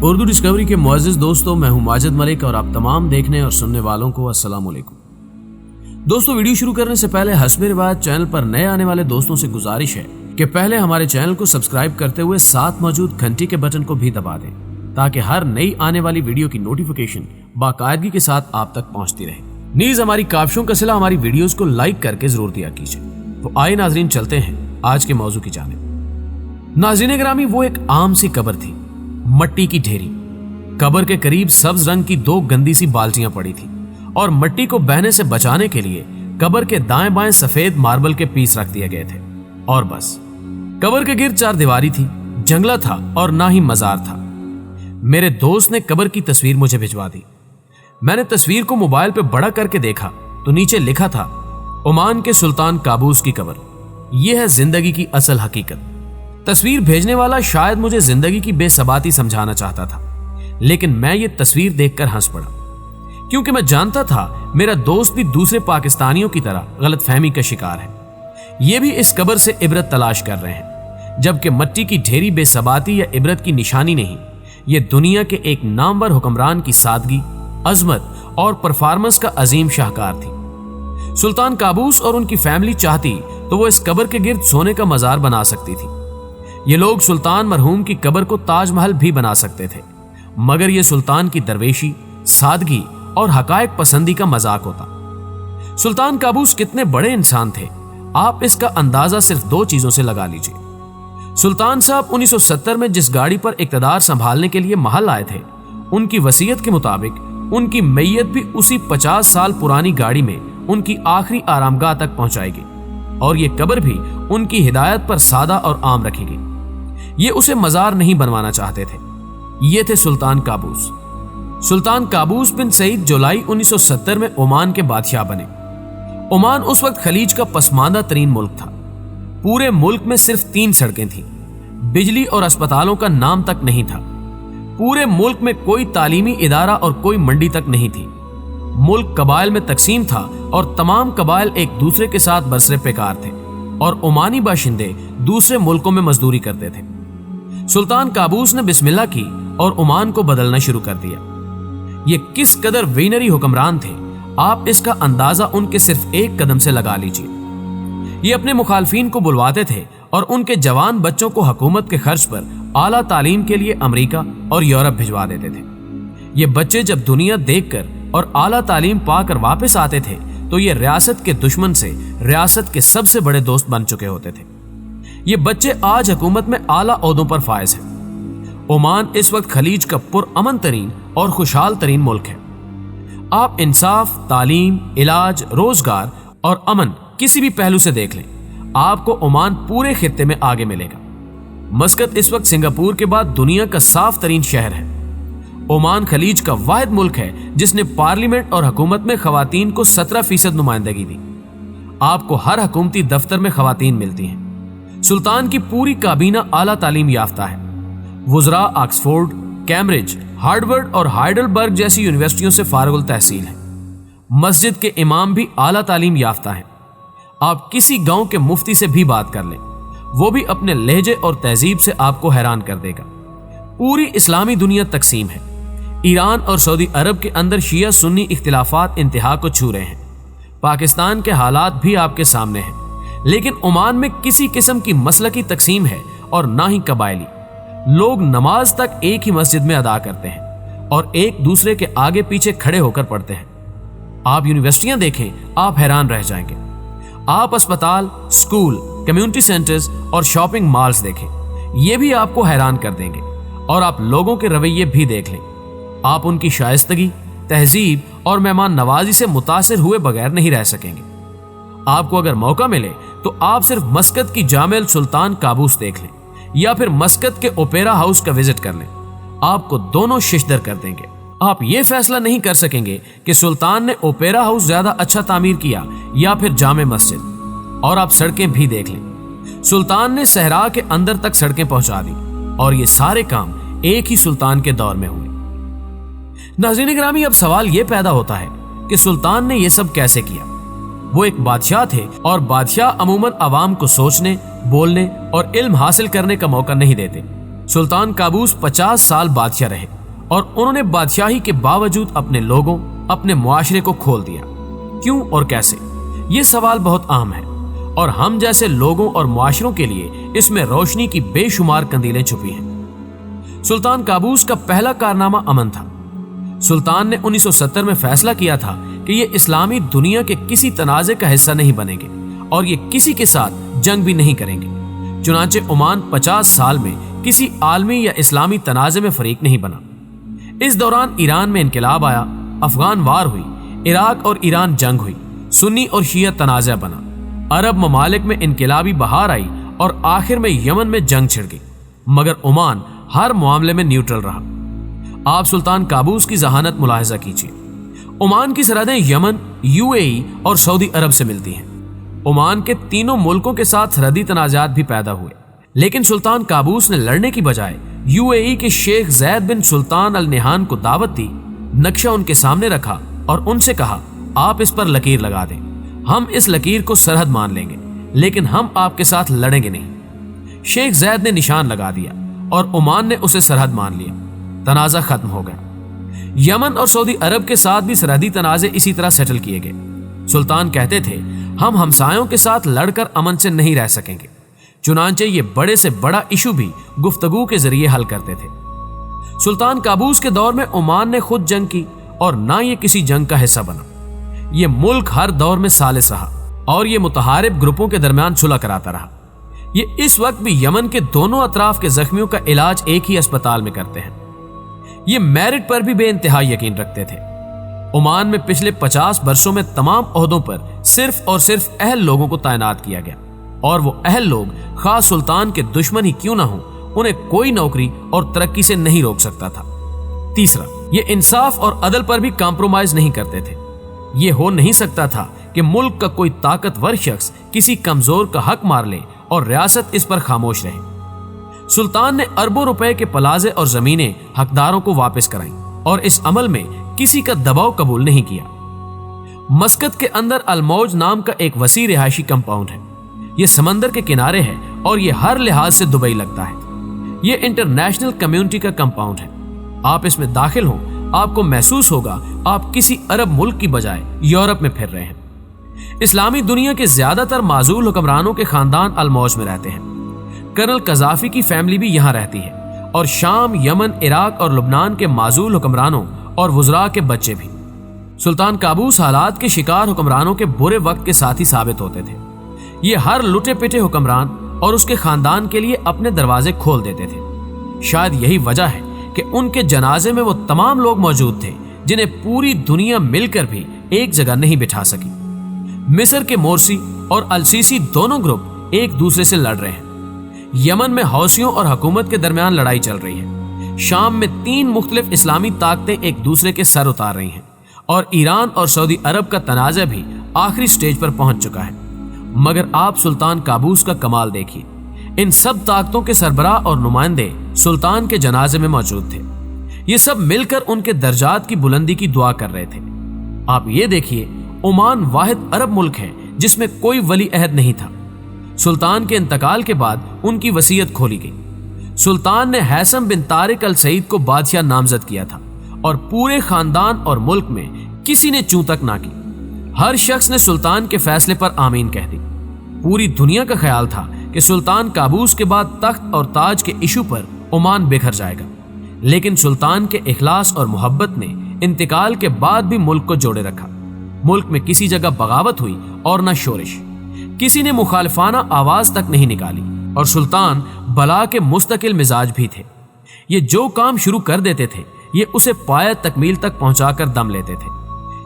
Urdu Discovery کے معزز دوستوں، میں ہوں ماجد ملک اور آپ تمام دیکھنے اور سننے والوں کو السلام علیکم۔ دوستوں، ویڈیو شروع کرنے سے پہلے حسب روایت چینل پر نئے آنے والے دوستوں سے گزارش ہے کہ پہلے ہمارے چینل کو سبسکرائب کرتے ہوئے ساتھ موجود گھنٹی کے بٹن کو بھی دبا دیں تاکہ ہر نئی آنے والی ویڈیو کی نوٹیفیکیشن باقاعدگی کے ساتھ آپ تک پہنچتی رہے۔ نیز ہماری کاوشوں کا صلہ ہماری ویڈیوز کو لائک کر کے ضرور دیا کیجیے۔ تو آئے ناظرین، چلتے ہیں آج کے موضوع کی جانب۔ ناظرین گرامی، وہ ایک عام سی قبر تھی، مٹی کی ڈھیری۔ قبر کے قریب سبز رنگ کی دو گندی سی بالٹیاں پڑی تھی اور مٹی کو بہنے سے بچانے کے لیے قبر کے دائیں بائیں سفید ماربل کے پیس رکھ دیے گئے تھے اور بس۔ قبر کے گرد چار دیواری تھی، جنگلہ تھا اور نہ ہی مزار تھا۔ میرے دوست نے قبر کی تصویر مجھے بھجوا دی۔ میں نے تصویر کو موبائل پہ بڑا کر کے دیکھا تو نیچے لکھا تھا، عمان کے سلطان قابوس کی قبر، یہ ہے زندگی کی اصل حقیقت۔ تصویر بھیجنے والا شاید مجھے زندگی کی بے ثباتی سمجھانا چاہتا تھا، لیکن میں یہ تصویر دیکھ کر ہنس پڑا، کیونکہ میں جانتا تھا میرا دوست بھی دوسرے پاکستانیوں کی طرح غلط فہمی کا شکار ہے۔ یہ بھی اس قبر سے عبرت تلاش کر رہے ہیں، جبکہ مٹی کی ڈھیری بے ثباتی یا عبرت کی نشانی نہیں، یہ دنیا کے ایک نامور حکمران کی سادگی، عظمت اور پرفارمنس کا عظیم شاہکار تھی۔ سلطان قابوس اور ان کی فیملی چاہتی تو وہ اس قبر کے گرد سونے کا مزار بنا سکتی تھی۔ یہ لوگ سلطان مرحوم کی قبر کو تاج محل بھی بنا سکتے تھے، مگر یہ سلطان کی درویشی، سادگی اور حقائق پسندی کا مذاق ہوتا۔ سلطان قابوس کتنے بڑے انسان تھے، آپ اس کا اندازہ صرف دو چیزوں سے لگا لیجئے۔ سلطان صاحب 1970 میں جس گاڑی پر اقتدار سنبھالنے کے لیے محل آئے تھے، ان کی وصیت کے مطابق ان کی میت بھی اسی 50 سال پرانی گاڑی میں ان کی آخری آرامگاہ تک پہنچائے گی، اور یہ قبر بھی ان کی ہدایت پر سادہ اور عام رکھے گی۔ یہ اسے مزار نہیں بنوانا چاہتے تھے۔ یہ تھے سلطان قابوس۔ سلطان قابوس بن سعید جولائی 1970 میں عمان کے بادشاہ بنے۔ عمان اس وقت خلیج کا پسماندہ ترین ملک تھا۔ پورے ملک میں صرف 3 سڑکیں تھیں، بجلی اور اسپتالوں کا نام تک نہیں تھا۔ پورے ملک میں کوئی تعلیمی ادارہ اور کوئی منڈی تک نہیں تھی۔ ملک قبائل میں تقسیم تھا اور تمام قبائل ایک دوسرے کے ساتھ برسر پیکار تھے، اور عمانی باشندے دوسرے ملکوں میں مزدوری کرتے تھے۔ سلطان قابوس نے بسم اللہ کی اور عمان کو بدلنا شروع کر دیا۔ یہ کس قدر وینری حکمران تھے، آپ اس کا اندازہ ان کے صرف ایک قدم سے لگا لیجئے۔ یہ اپنے مخالفین کو بلواتے تھے اور ان کے جوان بچوں کو حکومت کے خرچ پر اعلیٰ تعلیم کے لیے امریکہ اور یورپ بھجوا دیتے تھے۔ یہ بچے جب دنیا دیکھ کر اور اعلیٰ تعلیم پا کر واپس آتے تھے تو یہ ریاست کے دشمن سے ریاست کے سب سے بڑے دوست بن چکے ہوتے تھے۔ یہ بچے آج حکومت میں اعلیٰ عہدوں پر فائز ہیں۔ عمان اس وقت خلیج کا پرامن ترین اور خوشحال ترین ملک ہے۔ آپ انصاف، تعلیم، علاج، روزگار اور امن کسی بھی پہلو سے دیکھ لیں، آپ کو عمان پورے خطے میں آگے ملے گا۔ مسقط اس وقت سنگاپور کے بعد دنیا کا صاف ترین شہر ہے۔ عمان خلیج کا واحد ملک ہے جس نے پارلیمنٹ اور حکومت میں خواتین کو 17% نمائندگی دی۔ آپ کو ہر حکومتی دفتر میں خواتین ملتی ہیں۔ سلطان کی پوری کابینہ اعلیٰ تعلیم یافتہ ہے۔ وزراء آکسفورڈ، کیمبرج، ہارڈورڈ اور ہائیڈلبرگ جیسی یونیورسٹیوں سے فارغ التحصیل ہیں۔ مسجد کے امام بھی اعلیٰ تعلیم یافتہ ہیں۔ آپ کسی گاؤں کے مفتی سے بھی بات کر لیں، وہ بھی اپنے لہجے اور تہذیب سے آپ کو حیران کر دے گا۔ پوری اسلامی دنیا تقسیم ہے۔ ایران اور سعودی عرب کے اندر شیعہ سنی اختلافات انتہا کو چھو رہے ہیں۔ پاکستان کے حالات بھی آپ کے سامنے ہیں، لیکن عمان میں کسی قسم کی مسلکی تقسیم ہے اور نہ ہی قبائلی۔ لوگ نماز تک ایک ہی مسجد میں ادا کرتے ہیں اور ایک دوسرے کے آگے پیچھے کھڑے ہو کر پڑھتے ہیں۔ آپ یونیورسٹیاں دیکھیں، آپ حیران رہ جائیں گے۔ آپ اسپتال، سکول، کمیونٹی سینٹرز اور شاپنگ مالز دیکھیں، یہ بھی آپ کو حیران کر دیں گے۔ اور آپ لوگوں کے رویے بھی دیکھ لیں، آپ ان کی شائستگی، تہذیب اور مہمان نوازی سے متاثر ہوئے بغیر نہیں رہ سکیں گے۔ آپ کو اگر موقع ملے تو آپ صرف مسقط کی جامع السلطان قابوس دیکھ لیں یا پھر مسقط کے اوپیرا ہاؤس کا وزٹ کر لیں، آپ کو دونوں ششدر کر دیں گے۔ آپ یہ فیصلہ نہیں کر سکیں گے کہ سلطان نے اوپیرا ہاؤس زیادہ اچھا تعمیر کیا یا پھر جامع مسجد۔ اور آپ سڑکیں بھی دیکھ لیں، سلطان نے صحرا کے اندر تک سڑکیں پہنچا دی، اور یہ سارے کام ایک ہی سلطان کے دور میں ہوئے۔ ناظرین گرامی، اب سوال یہ پیدا ہوتا ہے کہ سلطان نے یہ سب کیسے کیا؟ وہ ایک بادشاہ تھے، اور بادشاہ عموماً عوام کو سوچنے، بولنے اور علم حاصل کرنے کا موقع نہیں دیتے۔ سلطان قابوس 50 سال بادشاہ رہے اور انہوں نے بادشاہی کے باوجود اپنے لوگوں، اپنے معاشرے کو کھول دیا۔ کیوں اور کیسے؟ یہ سوال بہت عام ہے اور ہم جیسے لوگوں اور معاشروں کے لیے اس میں روشنی کی بے شمار قندیلیں چھپی ہیں۔ سلطان قابوس کا پہلا کارنامہ امن تھا۔ سلطان نے 1970 میں فیصلہ کیا تھا کہ یہ اسلامی دنیا کے کسی تنازع کا حصہ نہیں بنیں گے اور یہ کسی کے ساتھ جنگ بھی نہیں کریں گے۔ چنانچہ عمان 50 سال میں کسی عالمی یا اسلامی تنازع میں فریق نہیں بنا۔ اس دوران ایران میں انقلاب آیا، افغان وار ہوئی، عراق اور ایران جنگ ہوئی، سنی اور شیعہ تنازع بنا، عرب ممالک میں انقلابی بہار آئی اور آخر میں یمن میں جنگ چھڑ گئی، مگر عمان ہر معاملے میں نیوٹرل رہا۔ آپ سلطان قابوس کی ذہانت ملاحظہ کیجیے۔ عمان کی سرحدیں یمن، UAE اور سعودی عرب سے ملتی ہیں۔ عمان کے تینوں ملکوں کے ساتھ سرحدی تنازعات بھی پیدا ہوئے، لیکن سلطان قابوس نے لڑنے کی بجائے UAE کے شیخ زید بن سلطان النہان کو دعوت دی، نقشہ ان کے سامنے رکھا اور ان سے کہا آپ اس پر لکیر لگا دیں، ہم اس لکیر کو سرحد مان لیں گے لیکن ہم آپ کے ساتھ لڑیں گے نہیں۔ شیخ زید نے نشان لگا دیا اور عمان نے اسے سرحد مان لیا، تنازع ختم ہو گیا۔ یمن اور سعودی عرب کے ساتھ بھی سرحدی تنازع اسی طرح سیٹل کیے گئے۔ سلطان کہتے تھے ہم ہمسایوں کے ساتھ لڑ کر امن سے نہیں رہ سکیں گے، چنانچہ یہ بڑے سے بڑا ایشو بھی گفتگو کے ذریعے حل کرتے تھے۔ سلطان قابوس کے دور میں عمان نے خود جنگ کی اور نہ یہ کسی جنگ کا حصہ بنا۔ یہ ملک ہر دور میں سالس رہا اور یہ متحارب گروپوں کے درمیان صلح کراتا رہا۔ یہ اس وقت بھی یمن کے دونوں اطراف کے زخمیوں کا علاج ایک ہی اسپتال میں کرتے ہیں۔ یہ میرٹ پر بھی بے انتہا یقین رکھتے تھے۔ عمان میں پچھلے 50 برسوں میں تمام عہدوں پر صرف اور صرف اہل لوگوں کو تعینات کیا گیا اور وہ اہل لوگ خاص سلطان کے دشمن ہی کیوں نہ ہوں، انہیں کوئی نوکری اور ترقی سے نہیں روک سکتا تھا۔ تیسرا، یہ انصاف اور عدل پر بھی کمپرومائز نہیں کرتے تھے۔ یہ ہو نہیں سکتا تھا کہ ملک کا کوئی طاقتور شخص کسی کمزور کا حق مار لے اور ریاست اس پر خاموش رہے۔ سلطان نے اربوں روپے کے پلازے اور زمینیں حقداروں کو واپس کرائیں اور اس عمل میں کسی کا دباؤ قبول نہیں کیا۔ مسقط کے اندر الموج نام کا ایک وسیع رہائشی کمپاؤنڈ ہے۔ یہ سمندر کے کنارے ہے اور یہ ہر لحاظ سے دبئی لگتا ہے۔ یہ انٹرنیشنل کمیونٹی کا کمپاؤنڈ ہے۔ آپ اس میں داخل ہوں، آپ کو محسوس ہوگا آپ کسی عرب ملک کی بجائے یورپ میں پھر رہے ہیں۔ اسلامی دنیا کے زیادہ تر معزول حکمرانوں کے خاندان الموج میں رہتے ہیں۔ کرنل قذافی کی فیملی بھی یہاں رہتی ہے اور شام، یمن، عراق اور لبنان کے معزول حکمرانوں اور وزراء کے بچے بھی۔ سلطان قابوس حالات کے شکار حکمرانوں کے برے وقت کے ساتھی ثابت ہوتے تھے۔ یہ ہر لٹے پٹے حکمران اور اس کے خاندان کے لیے اپنے دروازے کھول دیتے تھے۔ شاید یہی وجہ ہے کہ ان کے جنازے میں وہ تمام لوگ موجود تھے جنہیں پوری دنیا مل کر بھی ایک جگہ نہیں بٹھا سکی۔ مصر کے مورسی اور السیسی دونوں گروپ ایک دوسرے سے لڑ رہے ہیں۔ یمن میں حوثیوں اور حکومت کے درمیان لڑائی چل رہی ہے۔ شام میں 3 مختلف اسلامی طاقتیں ایک دوسرے کے سر اتار رہی ہیں اور ایران اور سعودی عرب کا تنازع بھی آخری سٹیج پر پہنچ چکا ہے۔ مگر آپ سلطان قابوس کا کمال دیکھیے، ان سب طاقتوں کے سربراہ اور نمائندے سلطان کے جنازے میں موجود تھے۔ یہ سب مل کر ان کے درجات کی بلندی کی دعا کر رہے تھے۔ آپ یہ دیکھیے، عمان واحد عرب ملک ہے جس میں کوئی ولی عہد نہیں تھا۔ سلطان کے انتقال کے بعد ان کی وصیت کھولی گئی۔ سلطان نے حیثم بن طارق السعید کو بادشاہ نامزد کیا تھا اور پورے خاندان اور ملک میں کسی نے چوں تک نہ کی۔ ہر شخص نے سلطان کے فیصلے پر آمین کہہ دی۔ پوری دنیا کا خیال تھا کہ سلطان قابوس کے بعد تخت اور تاج کے ایشو پر عمان بکھر جائے گا، لیکن سلطان کے اخلاص اور محبت نے انتقال کے بعد بھی ملک کو جوڑے رکھا۔ ملک میں کسی جگہ بغاوت ہوئی اور نہ شورش، کسی نے مخالفانہ آواز تک نہیں نکالی، اور سلطان بلا کے مستقل مزاج بھی تھے۔ یہ جو کام شروع کر دیتے تھے یہ اسے پایہ تکمیل تک پہنچا کر دم لیتے تھے۔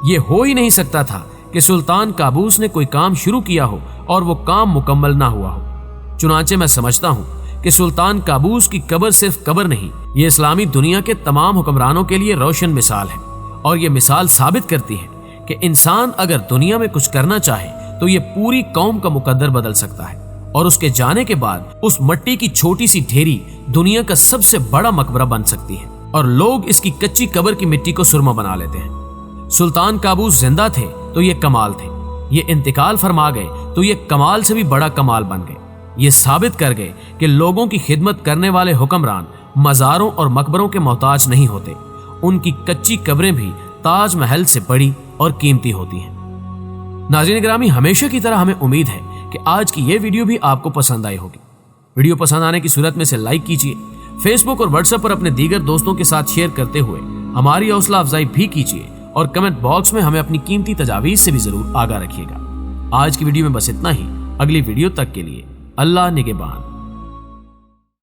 یہ ہو ہی نہیں سکتا تھا کہ سلطان قابوس نے کوئی کام شروع کیا ہو اور وہ کام مکمل نہ ہوا ہو۔ چنانچہ میں سمجھتا ہوں کہ سلطان قابوس کی قبر صرف قبر نہیں، یہ اسلامی دنیا کے تمام حکمرانوں کے لیے روشن مثال ہے، اور یہ مثال ثابت کرتی ہے کہ انسان اگر دنیا میں کچھ کرنا چاہے تو یہ پوری قوم کا مقدر بدل سکتا ہے، اور اس کے جانے کے بعد اس مٹی کی چھوٹی سی ڈھیری دنیا کا سب سے بڑا مقبرہ بن سکتی ہے، اور لوگ اس کی کچی قبر کی مٹی کو سرما بنا لیتے ہیں۔ سلطان قابوس زندہ تھے تو یہ کمال تھے، یہ انتقال فرما گئے تو یہ کمال سے بھی بڑا کمال بن گئے۔ یہ ثابت کر گئے کہ لوگوں کی خدمت کرنے والے حکمران مزاروں اور مقبروں کے محتاج نہیں ہوتے، ان کی کچی قبریں بھی تاج محل سے بڑی اور قیمتی ہوتی ہیں۔ ناظرین گرامی، ہمیشہ کی طرح ہمیں امید ہے کہ آج کی یہ ویڈیو بھی آپ کو پسند آئی ہوگی۔ ویڈیو پسند آنے کی صورت میں سے لائک کیجیے، فیس بک اور واٹس ایپ پر اپنے دیگر دوستوں کے ساتھ شیئر کرتے ہوئے ہماری حوصلہ افزائی بھی کیجیے، اور کمنٹ باکس میں ہمیں اپنی قیمتی تجاویز سے بھی ضرور آگاہ رکھیے گا۔ آج کی ویڈیو میں بس اتنا ہی، اگلی ویڈیو تک کے لیے اللہ نگہبان۔